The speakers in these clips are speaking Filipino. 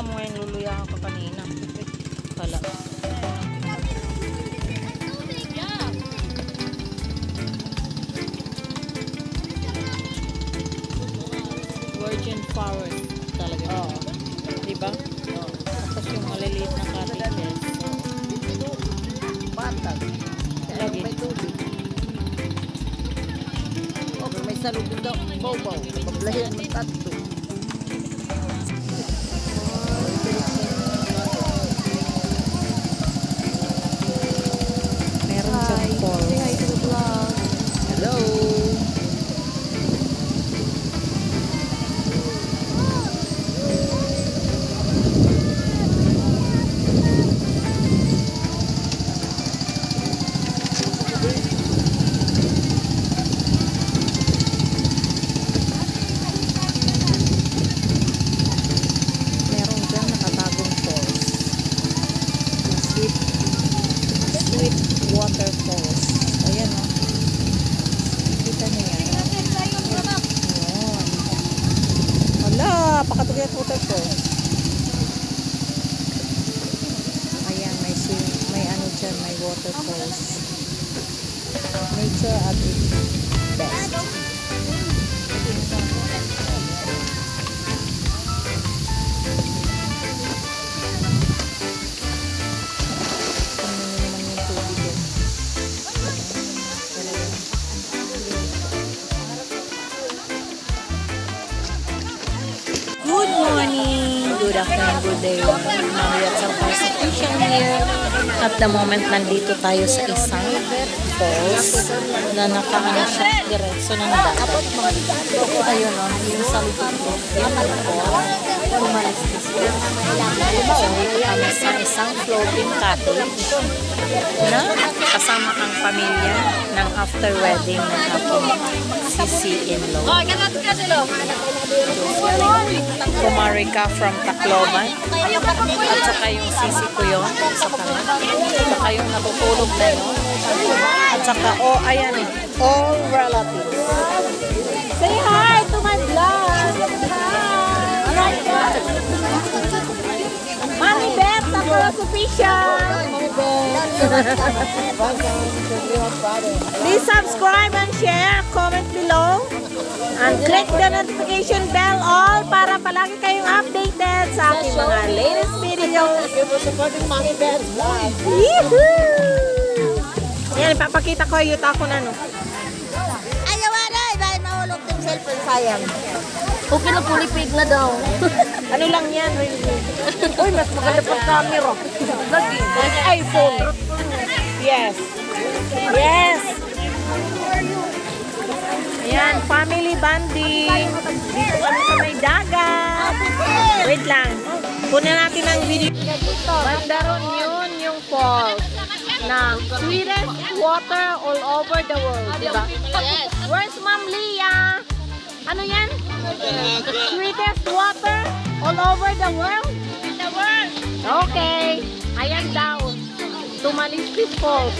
Mo yung luluya ka kanina. Kala. Virgin forest talaga. Oo. Diba? Oo. Tapos yung maliliit na cottages. Batag. Lagi. May tubig. Okay, may salubong daw. Baw-baw. Paglahian ng tatlo. Hello. Meron dyan nakatagong falls. Sweet waterfalls. Ayan o. Kita niyo yan. Hala, pakatugyan waterfalls. Ayan, may ano dyan, may waterfalls. Nature at its best. Good morning, good afternoon, good day. Now we are Salvation here. At the moment, nandito tayo sa isang falls na nakaano siya diretso ng dagat. Ayun o, yung sa likod ko, yung falls, tumalis dito. So, dito kami sa isang floating cottage na kasama ang pamilya ng after wedding ng aking sisi-in-law. Kumarika from Tacloban at saka yung sisi ko yun saka yung natutulog na yun at saka ayan all relatives. Say hi to my vlog. Hi. Mami Beth, Tacolos Official. Please subscribe and share, comment below and click the notification bell all para palagi kayong updated sa aking mga latest videos. Yan, ipapakita ko yung tako na no. Ayaw na, dahil mahulog yung cellphone, sayang. Okay na, pulipig na daw. Ano lang yan? Uy, mas maganda pa camera. Lagi. iPhone. Yes. Yes. Ayan, family bonding. Dito kami sa may dagat. Wait lang. Kunin natin ang video. Bandaron yun yung falls na sweetest water all over the world. Diba? Yes. Where's Ma'am Leah? Ano yan? Sweetest water all over the world? In the world. Okay. Ayan daw. Tumalistis Falls.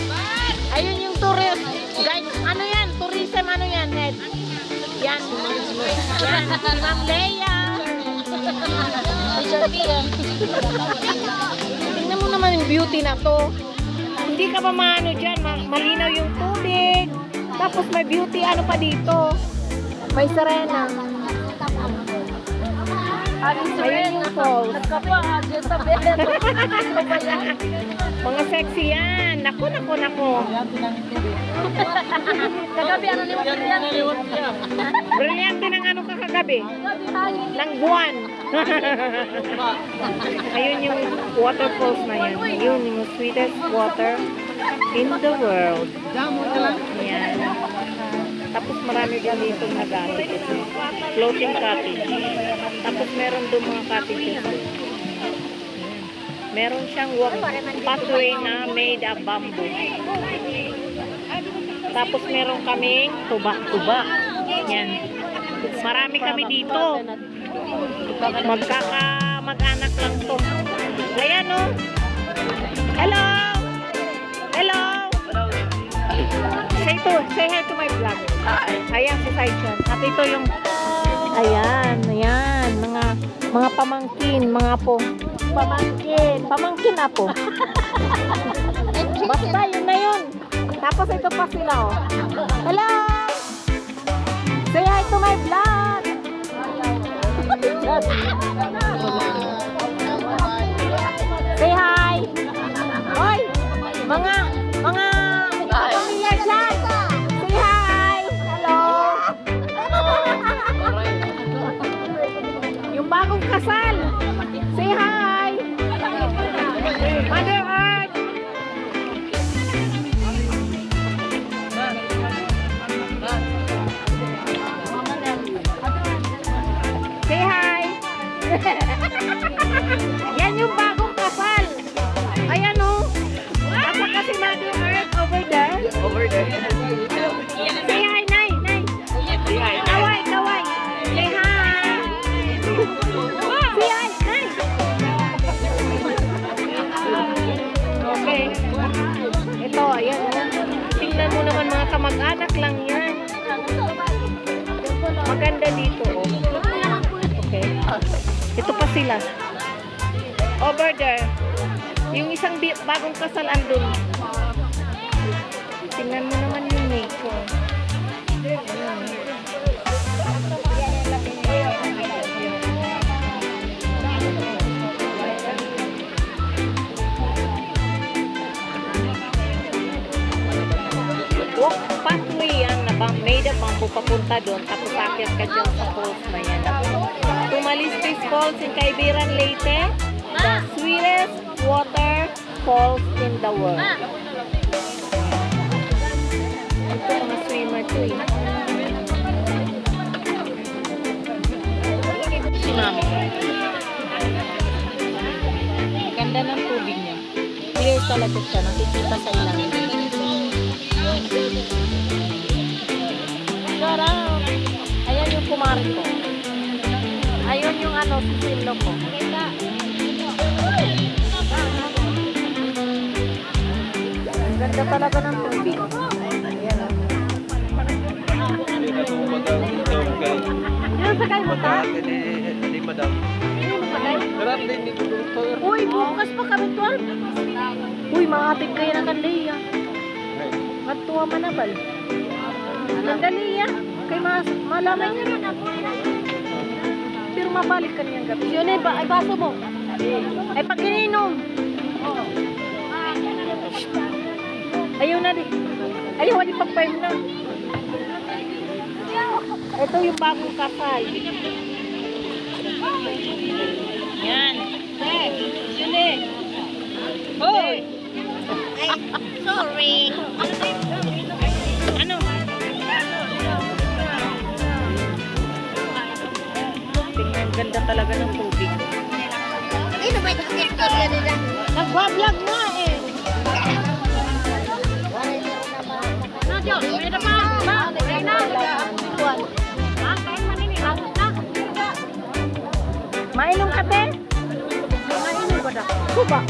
Ayun yung tourist. Guys, ano yan? Tourism, ano yan, head? Yan. Yan. Ma'am Leia. Teacher Pia. Tingnan mo naman yung beauty na to. Hindi ka pa maano dyan, malinaw yung tubig. Tapos may beauty, ano pa dito? May Serena. Ayun yung falls. Mga sexy yan. Naku. Kagabi, ano liwat yan? Brilliant din ang ano kakagabi. Lang buwan. Ayun yung waterfalls na yan. Ayun yung sweetest water in the world. Yan. Tapos marami din dito nag-cottage. Floating cottage. Tapos meron doon mga cottages. Meron siyang pathway na made of bamboo. Tapos meron kaming tuba. Yan. Marami kami dito. Mag-anak lang to. Ayan o. Hello! Hello! Say hi to my vlog. Ayan si Saichan. At ito yung ayan. Mga pamangkin, mga apo. Pamangkin apo. Basta yun na yun. Tapos ito pa sila oh. Hello! Say hi to my vlog. Say hi. Hoy, mga pamilya dyan. Say hi. Hello. Yung bagong kasal. Say hi. Mother Earth. Say hi. Yan yung bagong kasal. Ayan o. Asa kasi Mother Earth over there. Say hi, Nay. Kaway. Say hi. Say hi, Nay. Okay. Ito, ayan o. Tingnan mo naman mga kamag-anak lang yan. Maganda dito o. Okay. Ito pa sila. Over there. Yung isang bagong kasal andun. Tingnan mo naman yung nature. Walk pathway yan na made of bamboo papunta doon. Tapos akyat ka dyan sa falls na yan. Tumalistis Falls in Caibiran, Leyte. The sweetest water falls in the world. Ito mga swimmer to eh. Si Mami. Ganda ng tubig niya. Clear talaga siya. Nakikita sa ilang. Sarap! Ayan yung kumari ko. Ayun yung ano, sisilo ko. Ang ganda talaga ng tubig. Ayan o. Yung sakay mo ta? Hindi, madam. Yung sakay? Marami din dito. Uy, bukas pa kami 12. Uy, mahatid kayo ng kandiya. Matuwa manabal. Ang daliya. Kay malaman niya na. Pero mabalik ka niyang gabi. Yun eh, ay baso mo. Ay pag ininom. Ayaw na rin. Ayaw na pagpaim na. Ito yung bagong kasal. Yan. Yun eh. Hoy! Ay, sorry. Ano? Tingnan, ganda talaga ng tubig. Ay, naman yung istorya nila. Nagwa-vlog nga eh. May na pa. May na. Mainom ka, te? Mainom ba na? Kuba?